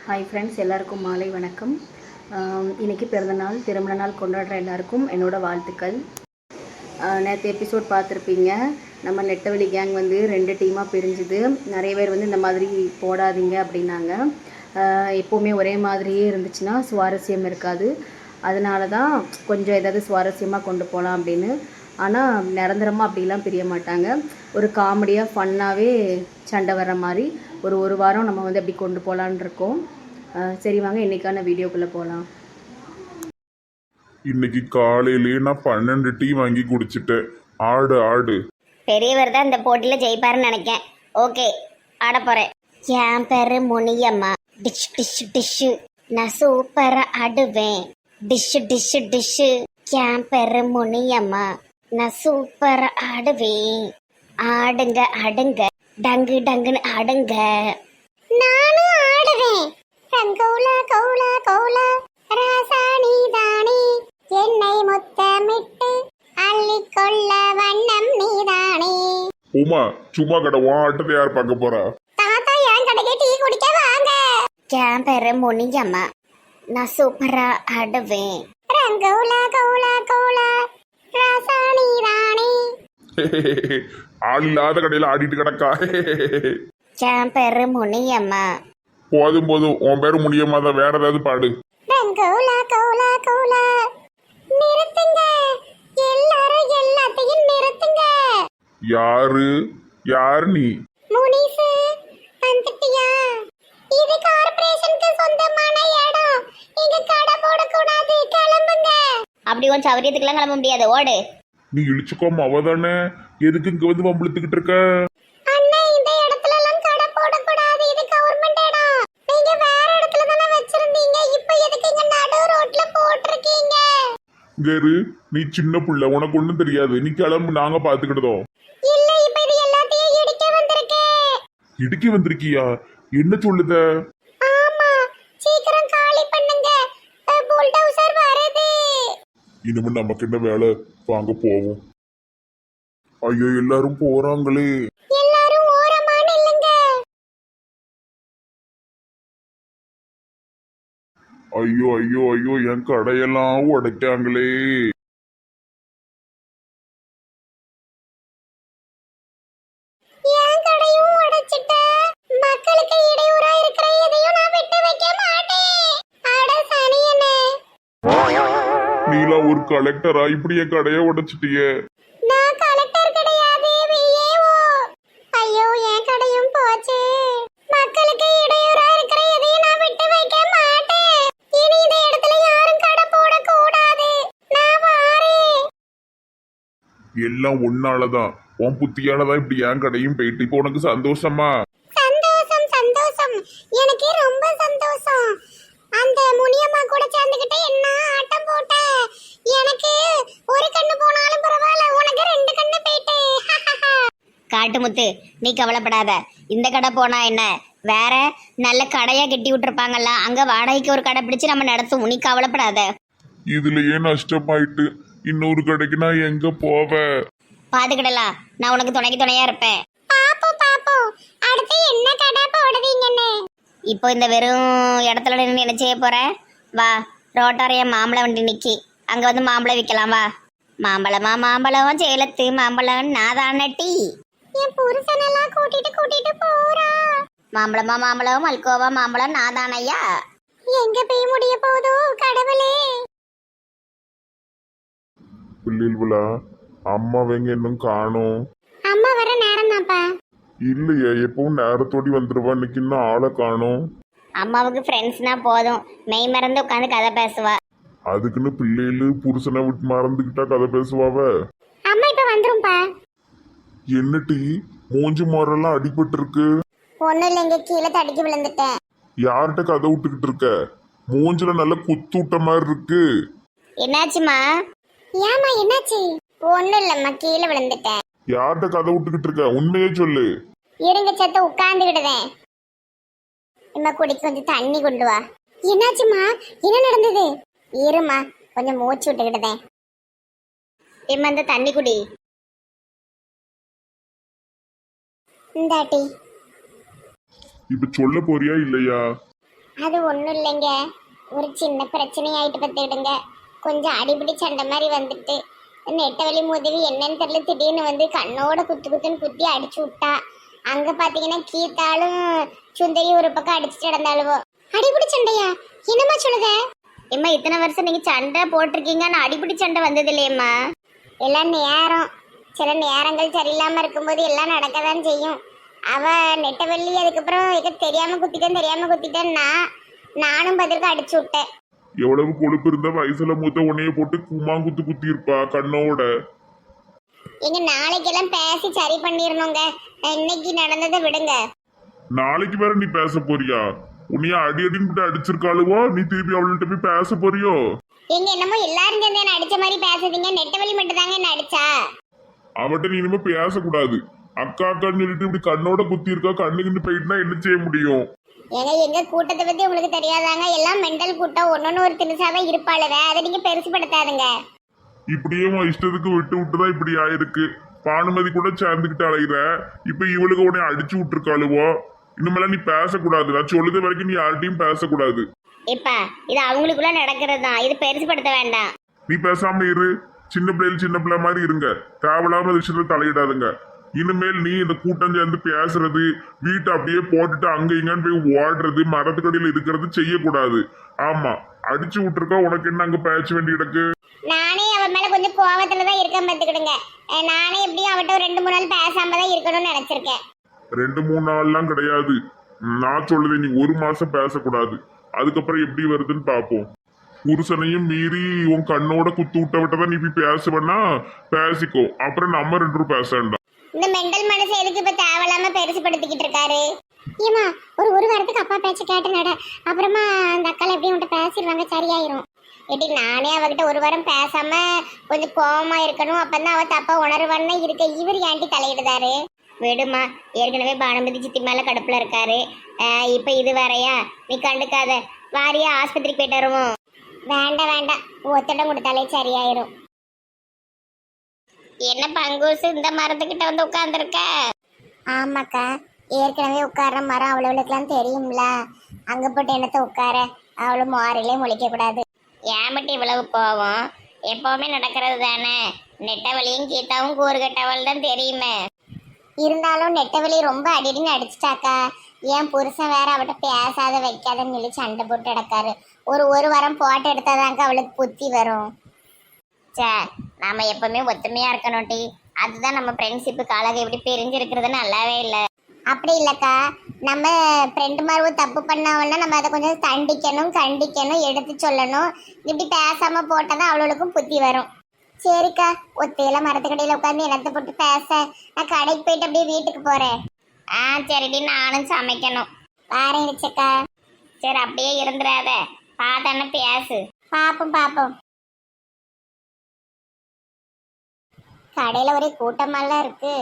Hi friends, எல்லாருக்கும் மாலை வணக்கம். இன்றைக்கி பிறந்தநாள் திருமண நாள் கொண்டாடுற எல்லாருக்கும் என்னோடய வாழ்த்துக்கள். நேற்று எபிசோட் பார்த்துருப்பீங்க. நம்ம நெட்டவெளி கேங் வந்து 2 டீமாக பிரிஞ்சுது. நிறைய பேர் வந்து இந்த மாதிரி போடாதீங்க அப்படின்னாங்க. எப்போவுமே ஒரே மாதிரியே இருந்துச்சுன்னா சுவாரஸ்யம் இருக்காது. அதனால தான் கொஞ்சம் ஏதாவது சுவாரஸ்யமாக கொண்டு போகலாம் அப்படின்னு. ஆனால் நிரந்தரமாக அப்படிலாம் பிரிய மாட்டாங்க. ஒரு காமெடியாக ஃபன்னாகவே சண்டை வர்ற மாதிரி ஒரு வாரம் நம்ம வந்து அப்படி கொண்டு போகலான் இருக்கோம். சரி வாங்க இன்னைக்கான வீடியோக்குள்ளே போகலாம். இன்னைக்கு காலையிலேயே நான் 12 டீ வாங்கி குடிச்சிட்டேன். ஆடு ஆடு. பெரியவர் தான் இந்த போட்டியில ஜெயிப்பாருன்னு நினைக்கேன். ஓகே, ஆட போறேன். என் பேரு முனியம்மா. டிஷ் டிஷ் டிஷ்ஷு நான் சூப்பரா ஆடுவேன். டிஷ் டிஷ் டிஷ்ஷு என் பேரு முனியம்மா. நான் சூப்பரா ஆடுவேன். ஆடுங்க ஆடுங்க, டங்கு டங்குன்னு ஆடுங்க. நானும் ஆடுவேன். ரங்கோலா கௌலா கௌலா ராசாணி தானே, என்னை முத்தமிட்டு அள்ளிக்கொள்ள வண்ணம் நீதானே. உமா சும்மா கடை உன் ஆட்டத்தை யார் பார்க்க போறா? தாத்தா என் கடைக்கு டீ குடிக்க வாங்க. என் பேரு முனியம்மா. நான் சூப்பரா ஆடுவேன். ரங்கோலா கௌலா கௌலா ராசாணி தானே. ஆள் இல்லாத கடையில ஆடிட்டு கிடக்கா. என் பேரு முனியம்மா. போதும் போதும், உன் பேரு முடியாம தான், வேற ஏதாவது பாடு. ரங்கோலா கௌலா கௌலா. நிறுத்துங்க எல்லாரும், எல்லாத்தையும் நிறுத்துங்க. யாரு யார் நீ? முனிசு வந்துட்டியா? இது கார்ப்பரேஷனுக்கு சொந்தமான இடம். இங்க கடை போட கூடாது, கிளம்புங்க. அப்படி கொஞ்சம் சௌரியத்துக்குலாம் கிளம்ப முடியாது, ஓடு. நீ இழிச்சுக்கோமா அவதானே, எதுக்கு இங்க வந்து வம்பிழுத்துக்கிட்டு இருக்க? அண்ணா, இந்த இடத்துல எல்லாம் கடை போட கூடாது, இது கவர்மெண்ட் இடம். நீங்க வேற இடத்துல தானே வச்சிருந்தீங்க, இப்போ எதுக்கு இங்க நடு ரோட்ல போட்டிருக்கீங்க? கேரு, நீ சின்ன புள்ள, உனக்கு ஒண்ணும் தெரியாது. நீ கிளம்பு, நாங்க பாத்துக்கிட்டோம். இல்ல, இப்போ இது எல்லாத்தையும் இடிக்க வந்திருக்கேன். இடுக்கி வந்திருக்கியா? என்ன சொல்லுத? ஆமா, சீக்கிரம் காலி பண்ணுங்க, புல்டோசர் வருது. இனிமே நமக்கு என்ன வேலை? வாங்க போவோம். ஐயோ, எல்லாரும் போறாங்களே. எல்லாரும் ஓரமா நில்லுங்க. ஐயோ ஐயோ ஐயோ, என் கடையெல்லாம் உடைக்காங்களே. என் கடையும் உடைச்சிட்ட. மக்களுக்கு இடையூறா இருக்கிற எதையும் நான் விட்டு வைக்க மாட்டேன். அட சனியனே. நீலா ஒரு கலெக்டரா? இப்படி என் கடையை உடைச்சிட்டிய. நான் கலெக்டர் கிடையாது, விஏஓ. ஐயோ, என் கடையும் போச்சு. மக்களுக்கு இடையூறா இருக்கிற எதையும் நான் விட்டு வைக்க மாட்டேன். இனி இந்த இடத்துல யாரும் கடை போட கூடாது. நான் வாரேன். எல்லாம் ஒன்னாலதான், உன் புத்தியாலதான் இப்படி என் கடையும் போயிட்டு. இப்போ உனக்கு சந்தோஷமா? சந்தோஷம் சந்தோஷம், எனக்கு ரொம்ப சந்தோஷம். அந்த முனியம்மா கூட சேர்ந்துகிட்டு என்ன ஆட்டம் போட்ட. எனக்கு ஒரு கண்ணு போனாலும் பரவாயில்ல, உனக்கு 2 கண்ணு போயிட்டு. காட்டுமுத்து, நீ கவலைப்படாத. இந்த கடை போனா என்ன, வேற நல்ல கடையா கட்டி விட்டுருப்பாங்கல்ல, அங்க வாடகைக்கு ஒரு கடை பிடிச்சு நம்ம நடத்தும். நீ கவலைப்படாத. இதுலயே நஷ்டமாயிட்டு இன்னொரு கடைக்கு நான் எங்க போவேன்? பாத்துக்கிடலாம், நான் உனக்கு துணையா இருப்பேன். பாப்போம் பாப்போம், அடுத்து என்ன கடை போடுவீங்கன்னு. இப்போ இந்த வெறும் இடத்துல நின்று என்ன செய்ய போற? வா, ரோட்டாரிய மாம்பழம் வண்டி நிக்கி, அங்க வந்து மாம்பழம் விற்கலாம். வா. மாம்பழமா மாம்பழம், சேலத்து மாம்பழம் நான் டீ. என் புருஷனெல்லாம் கூட்டிட்டு போறா. மாம்பழமா மாம்பழம், மல்கோவா மாம்பழம் நான் தானையா. எங்க போய் முடிய போதோ கடவுளே. பிள்ளைகளா, அம்மா வெங்க இன்னும் காணும். அம்மா வர நேரம் தான்ப்பா. இல்லையா, எப்பவும் நேரத்தோடி வந்துருவா. இன்னைக்கு இன்னும் ஆளை காணும். அம்மாவுக்கு ஃப்ரெண்ட்ஸ்னா போதும், மெய் மறந்து உட்காந்து கதை பேசுவா. அதுக்குன்னு பிள்ளைகளு புருஷனை விட்டு மறந்துகிட்டா கதை பேசுவாவ. அம்மா இப்ப வந்துரும்பா. என்ன டீ, மூஞ்சி முறையெல்லாம் அடிபட்டு இருக்கு. ஒண்ணும் இல்லைங்க, கீழே தடுக்கி விழுந்துட்டேன். யார்கிட்ட கதை விட்டுக்கிட்டு இருக்க? மூஞ்சில நல்ல குத்து விட்ட மாதிரி இருக்கு. என்னாச்சுமா? ஏமா என்னாச்சு? ஒண்ணும் இல்லம்மா, கீழே விழுந்துட்டேன். யார்கிட்ட கதை விட்டுக்கிட்டு இருக்க? உண்மையே சொல்லு. இருங்க சத்த, உட்கார்ந்துக்கிடுவேன். இம்மா குடிக்கு கொஞ்சம் தண்ணி கொண்டு வா. என்னாச்சுமா, என்ன நடந்தது? இருமா, கொஞ்சம் மூச்சு விட்டுக்கிட்டேன். இம்மா இந்த தண்ணி குடி. இந்தாட்டி. இப்ப சொல்ல போறியா இல்லையா? அது ஒன்றும் இல்லைங்க, ஒரு சின்ன பிரச்சனை ஆயிட்டு பார்த்துக்கிடுங்க. கொஞ்சம் அடிபிடி சண்டை மாதிரி வந்துட்டு நெட்டவெளி உதவி என்னன்னு தெரியல, திடீர்னு வந்து கண்ணோட குத்துன்னு குத்தி அடிச்சு விட்டா. அங்க பாத்தீங்கன்னா கீத்தாலும் சுந்தரி ஒரு பக்கம் அடிச்சுட்டு நடந்தாளுவோ. அடிபிடி சண்டையா? என்னம்மா சொல்லுத? ஏம்மா இத்தனை வருஷம் நீங்க சண்டை போட்டிருக்கீங்க, நான் அடிபிடி சண்டை வந்தது இல்லையம்மா. எல்லாம் நேரம், சில நேரங்கள் சரியில்லாம இருக்கும்போது எல்லாம் நடக்கதான் செய்யும். அவ நெட்டவெள்ளி அதுக்கப்புறம் தெரியாம குத்திட்டேன்னா நானும் பதிலுக்கு அடிச்சு விட்டேன். எவ்வளவு கொழுப்பு இருந்த வயசுல மூத்த உன்னைய போட்டு குமாங்குத்து குத்தி இருப்பா கண்ணோட. எங்க நாளைக்கெல்லாம் பேசி சரி பண்ணிடணுங்க, இன்னைக்கு நடந்ததை விடுங்க. நாளைக்கு வேற நீ பேச போறியா? உன்னைய அடி அடின்னு அடிச்சிருக்காளுவோ, நீ திருப்பி அவள்கிட்ட போய் பேச போறியோ? எங்க என்னமோ எல்லாரும் சேர்ந்து என்ன அடிச்ச மாதிரி பேசுறீங்க, நெட்டவெளி மட்டும் தாங்க என்ன அடிச்சா. அவட்ட நீ இனிமே பேசக்கூடாது. அக்கா அக்கான்னு சொல்லிட்டு இப்படி கண்ணோட குத்தி இருக்கா, கண்ணுக்குன்னு போயிட்டுனா என்ன செய்ய முடியும்? ஏங்க எங்க கூட்டத்தை பத்தி உங்களுக்கு தெரியாதாங்க, எல்லாம் மெண்டல் கூட்டம், ஒன்னொன்னு ஒரு திணிசாதான் இருப்பாளுவ, அதை நீங்க பெருசுப்படுத்தாதுங்க. இப்படியே உன் இஷ்டத்துக்கு விட்டு விட்டுதான் இப்படி ஆயிருக்கு. பானுமதி கூட சேர்ந்துக்கிட்டு அலையிற, இப்ப இவளுக்கு உன்னை அடிச்சு விட்டுருக்காளுவோ. இனிமேலாம் நீ பேசக்கூடாது. நான் சொல்லுது வரைக்கும் நீ யார்கிட்டையும் பேசக்கூடாது. இப்ப இது அவங்களுக்குள்ள நடக்கிறது தான், இது பெருசுப்படுத்த வேண்டாம். நீ பேசாம இரு. சின்ன பிள்ளை மாதிரி இருங்க. தேவையில்லாம விஷயத்துல தலையிடாதுங்க. இனிமேல் நீ இந்த கூட்டம் சேர்ந்து பேசுறது, வீட்டை அப்படியே போட்டுட்டு அங்க இங்கன்னு போய் ஓடுறது, மரத்துக்கடியில இருக்கிறது செய்யக்கூடாது. ஆமா, அடிச்சு விட்டுருக்கா, உனக்கு என்ன அங்க பேச வேண்டி கிடக்கு? நானே அவன் மேல கொஞ்சம் கோவத்துலதான் இருக்க பார்த்துக்கிடுங்க. நானே எப்படியும் அவட்ட ஒரு 2-3 நாள் பேசாம தான் இருக்கணும்னு நினைச்சிருக்கேன். 2-3 நாள்லாம் கிடையாது. நான் சொல்லுது நீ 1 மாசம் பேசக்கூடாது. அதுக்கப்புறம் எப்படி வருதுன்னு பாப்போம். புருஷனையும் மீறி உன் கண்ணோட குத்து விட்ட விட்டதான் நீ போய் பேசுவேன்னா பேசிக்கோ. அப்புறம் நம்ம 2 பேரும் பேச வேண்டாம். இந்த மெண்டல் மனசு எதுக்கு இப்ப தேவையில்லாம பெருசுப்படுத்திக்கிட்டு இருக்காரு? ஏமா ஒரு வாரத்துக்கு அப்பா பேச்ச கேட்டு நட, அப்புறமா அந்த அக்கால எப்படியும் உன்கிட்ட பேசிடுவாங்க, சரியாயிரும். எப்படி நானே அவகிட்ட 1 வாரம் பேசாம கொஞ்சம் கோவமா இருக்கணும், அப்பதான் அவ தப்பா உணர்வான்னு இருக்க. இவர் ஏன்டி தலையிடுதாரு? விடுமா, ஏற்கனவே பானுமதி சித்தி மேல கடுப்புல இருக்காரு. இப்ப இது வேறையா? நீ கண்டுக்காத. வாரியா ஆஸ்பத்திரிக்கு போயிட்டு வருவோம். வேண்டாம், ஒத்தடம் கொடுத்தாலே சரியாயிரும். என்ன பங்கூசு இந்த மரத்துக்கிட்ட வந்து உட்கார்ந்துருக்க? ஆமாக்கா, ஏற்கனவே உட்கார்ற மரம் அவ்வளவுக்கெல்லாம் தெரியும்ல, அங்க போட்டு என்னத்த உட்கார, அவ்வளவு மாறிலே முழிக்க கூடாது. ஏமட்டி இவ்வளவு போவோம், எப்பவுமே நடக்கிறது தானே. நெட்டவழியும் கீதாவும் கூறுகட்டவள் தான் தெரியுமே. இருந்தாலும் நெட்டவழி ரொம்ப அடிடின்னு அடிச்சுட்டாக்கா. என் புருஷன் வேற அவட்ட பேசாத வைக்காதன்னு சொல்லி சண்டை போட்டு நடக்காரு. ஒரு வாரம் போட்டு எடுத்தாதாங்க அவளுக்கு புத்தி வரும். சே, நாம எப்பவுமே ஒத்துமையா இருக்கணும் டி, அதுதான் நம்ம ஃப்ரெண்ட்ஷிப்பு. காலக இப்படி பிரிஞ்சு இருக்கிறது நல்லாவே இல்லை. அப்படி இல்லைக்கா, நம்ம ஃப்ரெண்டு மாதிரி தப்பு பண்ணாவன்னா நம்ம அதை கொஞ்சம் கண்டிக்கணும், எடுத்து சொல்லணும். இப்படி பேசாம போட்டாதான் அவளுக்கும் புத்தி வரும். சரிக்கா, ஒத்தையில மரத்துக்கடையில உட்காந்து என்னத்தை போட்டு பேச, நான் கடைக்கு போயிட்டு அப்படியே வீட்டுக்கு போறேன். சரிடி, நானும் சமைக்கணும். ஆரம்பிச்சக்கா. சரி, அப்படியே இருந்துடாத, பார்த்தானே பேசு. பாப்போம். கடையில ஒரே கூட்டமெல்லாம் இருக்கு.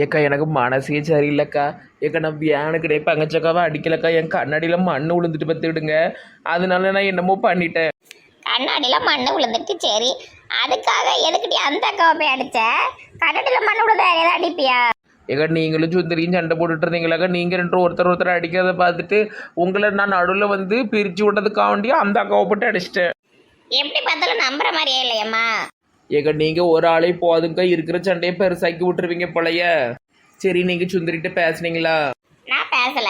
ஏக்கா எனக்கு மனசே சரியில்லைக்கா. ஏக்கா நான் வியானுக்கிட்டே பங்கச்சக்காவை அடிக்கலக்கா. என் கண்ணாடியில் மண்ணு விழுந்துட்டு பார்த்துக்கிடுங்க. அதனால நான் என்னமோ பண்ணிட்டேன். கண்ணாடியில் மண்ணு விழுந்துட்டு சரி, அதுக்காக எதுக்கிட்டே அந்த அக்காவை போய் அடிச்ச? கண்ணாடியில் மண்ணு விழுந்த ஏதாவது அடிப்பியா? ஏக்கா நீங்களும் சுந்தரியும் சண்டை போட்டுட்டு இருந்தீங்களாக்கா. நீங்கள் 2 ஒருத்தர் அடிக்கிறத பார்த்துட்டு உங்களை நான் நடுவில் வந்து பிரித்து விட்டதுக்காண்டியே அந்த அக்காவை போட்டு அடிச்சிட்டேன். எப்படி பார்த்தாலும் நம்புற மாதிரியே இல்லையம்மா. ஏக்கா நீங்கள் ஒரு ஆளே போதுங்க, இருக்கிற சண்டையை பெருசாக்கி விட்டுருவீங்க போலைய. சரி, நீங்கள் சுந்தரிட்ட பேசுனீங்களா? நான் பேசல.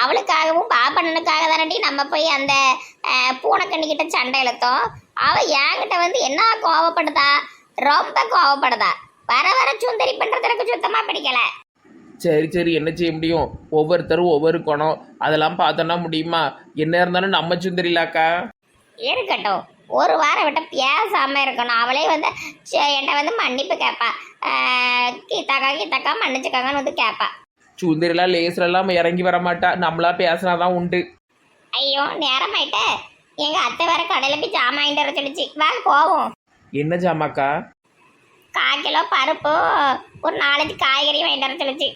அவளுக்காகவும் பாப்பண்ணனுக்காக தானடி நம்ம போய் அந்த பூனைக்கண்ணிக்கிட்ட சண்டை இழுத்தோம். அவ என்கிட்ட வந்து என்ன கோவப்படுதா, ரொம்ப கோவப்படுதா. வர சுந்தரி பண்றது எனக்கு சுத்தமா பிடிக்கல. சரி, என்ன செய்ய முடியும்? ஒவ்வொருத்தரும் ஒவ்வொரு குணம், அதெல்லாம் பார்த்தோன்னா முடியுமா? என்ன இருந்தாலும் நம்ம சுந்தரிலாக்கா. இருக்கட்டும், ஒரு வாரம் விட்ட பேசாம இருக்கணும். அவளே வந்து என்கிட்ட வந்து மன்னிப்பு கேட்பா. கீதாக்கா மன்னிச்சுக்காங்கன்னு வந்து கேட்பா. சுந்தரிலாம் லேஸ்லாம் இறங்கி வர மாட்டா, நம்மளா பேசினாதான் உண்டு. ஐயோ, நேரமாயிட்ட. எங்க அத்தை வேற கடையில போய் ஜாமான் வாங்கிட்டு வர சொல்லிச்சு. வாங்க போவோம். என்ன ஜாமாக்கா? 1/4 கிலோ பருப்பு, ஒரு 4 காய்கறி வாங்கிட்டு வர சொல்லிச்சு.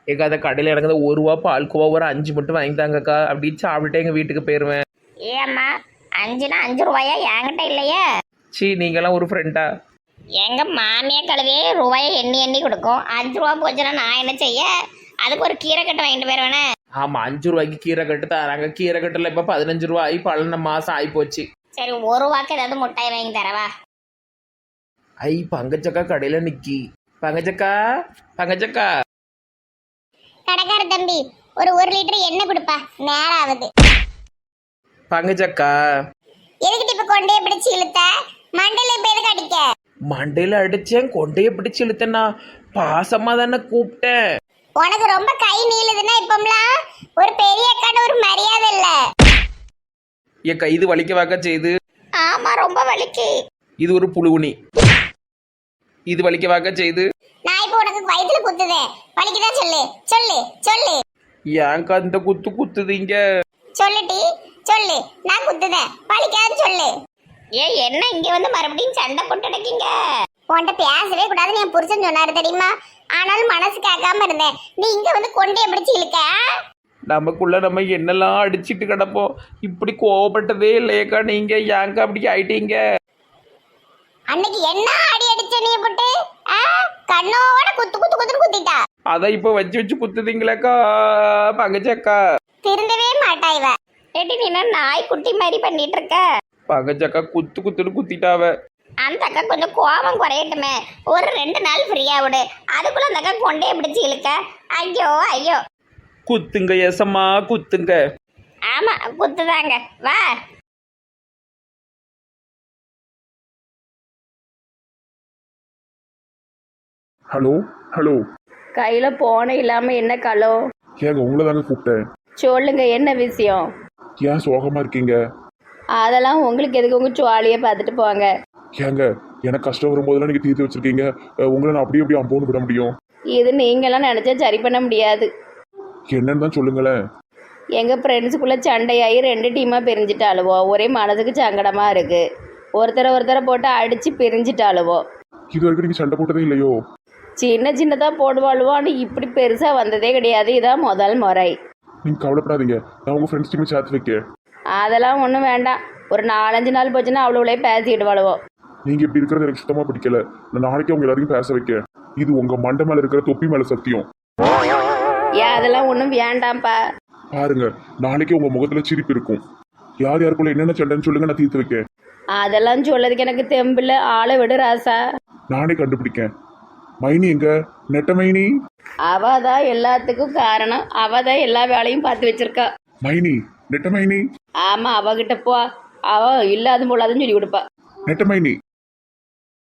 ஏக்கா அதை கடையில் இறங்குறது 1 ரூபா பால்கோவா ஒரு 5 மட்டும் வாங்கிட்டாங்கக்கா. அப்படி சாப்பிட்டுட்டு எங்கள் வீட்டுக்கு போயிடுவேன். ஏம்மா 5னா 5 ரூபாயா? என்கிட்ட இல்லையே. நீங்களாம் ஒரு ஃப்ரெண்டா? எங்க மாமியா கழுவே ரூபாயை எண்ணி கொடுக்கும். 5 ரூபா போச்சுன்னா நான் என்ன செய்ய? அதுக்கு ஒரு கீரை கட்டு வாங்கிட்டு போயிடுவேனே. ஆமாம் 5 ரூபாய்க்கு கீரை கட்டு தராங்க. கீரை கட்டில் இப்போ 15 ரூபாய் 12 மாதம் ஆகிப்போச்சு. சரி ஒரு ரூபாய்க்கு ஏதாவது முட்டாய் வாங்கி தரவா? பங்கச்சக்கா கடையில் நிக்கி. பங்கச்சக்கா பங்கச்சக்கா. கடைக்கார தம்பி ஒரு 1 லிட்டர் எண்ணெய் கொடுப்பா, நேரம் ஆகுது. பங்கச்சக்கா எதுக்கிட்ட இப்ப கொண்டே பிடிச்சு இழுத்த? மண்டையில இப்ப எதுக்கு அடிக்க? மண்டையில் அடிச்சேன், கொண்டையை பிடிச்சு இழுத்தேன்னா. பாசமா தானே கூப்பிட்டேன். உனக்கு ரொம்ப கை நீளுதுன்னா இப்பம்லாம் ஒரு பெரிய அக்கான ஒரு மரியாதை இல்ல. ஏக்கா இது வலிக்க வாக்க செய்து. ஆமா ரொம்ப வலிக்கு. இது ஒரு புழுவுனி. இது வலிக்க வாக்க செய்து. நான் இப்ப உனக்கு வயித்துல குத்துதேன், வலிக்குதான் சொல்லு சொல்லு சொல்லு. ஏன்க்கா இந்த குத்து குத்துதீங்க? சொல்லுடி சொல்லு, நான் குத்துதேன் வலிக்காதுன்னு சொல்லு. என்ன இங்க வந்து மறுபடியும் சண்டை போட்டு அடக்கீங்க? உன்கிட்ட பேசவே கூடாதுன்னு என் புருஷன் சொன்னாரு தெரியுமா? ஆனாலும் மனசு கேட்காம இருந்தேன். நீ இங்க வந்து கொண்டைய பிடிச்சு இழுக்க. நமக்குள்ள நம்ம என்னெல்லாம் அடிச்சிட்டு கிடப்போம். இப்படி கோவப்பட்டதே இல்லையக்கா நீங்க. ஏன்க்கா அப்படி ஆயிட்டீங்க? அன்னைக்கு என்ன அடி அடிச்ச நீ போட்டு கண்ணோட குத்து குத்து குத்துன்னு குத்திட்டா. அதான் இப்ப வச்சு வச்சு குத்துதீங்களேக்கா பங்கச்சக்கா. திருந்தவே மாட்டா இவ. ஏடி நீ என்ன நாய் குட்டி மாதிரி பண்ணிட்டு இருக்க? பங்கச்சக்கா குத்து குத்துன்னு குத்திட்டாவ. அந்த அக்கா கொஞ்சம் கோபம் குறையட்டுமே, ஒரு 2 நாள் ஃப்ரீயா விடு. அதுக்குள்ள அந்த அக்கா கொண்டே பிடிச்சு இழுக்க. ஐயோ ஐயோ. குத்துங்க எசம்மா குத்துங்க. ஆமா குத்துதாங்க, வா. Hello hello. கையில் போன இல்லாமல் என்ன கலோ? ஏங்க உங்களை தாங்க கூப்பிட்டேன். சொல்லுங்க என்ன விஷயம்? ஏன் சோகமா இருக்கீங்க? அதெல்லாம் உங்களுக்கு எதுக்கு, உங்கள் சுவாலியை பார்த்துட்டு போங்க. ஏங்க எனக்கு கஷ்டம் வரும்போதெல்லாம் நீங்க தீர்த்து வச்சிருக்கீங்க. உங்களை நான் அப்படியே அப்படியே அம்போன்னு விட முடியும்? இது நீங்களாம் நினச்சா சரி பண்ண முடியாது. என்னன்னு தான் சொல்லுங்களேன். எங்கள் ஃப்ரெண்ட்ஸுக்குள்ளே சண்டையாகி 2 டீமாக பிரிஞ்சிட்டாளுவோ. ஒரே மனதுக்கு சங்கடமாக இருக்குது. ஒருத்தரை போட்டு அடித்து பிரிஞ்சிட்டாளுவோ. இது வரைக்கும் நீங்க சண்டை போட்டதே இல்லையோ? சின்ன சின்னதாக போடுவாளுவோ. ஆனால் இப்படி பெருசாக வந்ததே கிடையாது. இதான் முதல் முறை. நீங்க கவலைப்படாதீங்க, நான் உங்க ஃப்ரெண்ட்ஸ் டீமை சேர்த்து வைக்க. அதெல்லாம் ஒன்றும் வேண்டாம். ஒரு 4-5 நாள் போச்சுன்னா அவ்வளோவே பேசிடுவாளுவோ. நீங்க இப்படி இருக்கிறது எனக்கு சுத்தமா பிடிக்கல. நான் நாளைக்கு அவங்க எல்லாரையும் பேச வைக்க. இது உங்க மண்டை மேல இருக்கிற தொப்பி மேல சத்தியம். ஏன் அதெல்லாம் ஒன்றும் வேண்டாம்ப்பா. பாருங்க, நாளைக்கு உங்க முகத்துல சிரிப்பு இருக்கும். யார் யாருக்குள்ள என்னென்ன சண்டைன்னு சொல்லுங்க, நான் தீர்த்து வைக்க. அதெல்லாம் சொல்லதுக்கு எனக்கு தெம்பில்ல. ஆளை விடு ராசா. நானே கண்டுபிடிக்கேன். மைனி எங்க? நெட்ட மைனி. அவ தான் எல்லாத்துக்கும் காரணம். அவ தான் எல்லா வேலையும் பார்த்து வச்சிருக்கா. மைனி, நெட்ட மைனி. ஆமா, அவகிட்ட போ. அவ இல்லாத போலாதுன்னு சொல்லி கொடுப்பா. நெட்ட மைனி.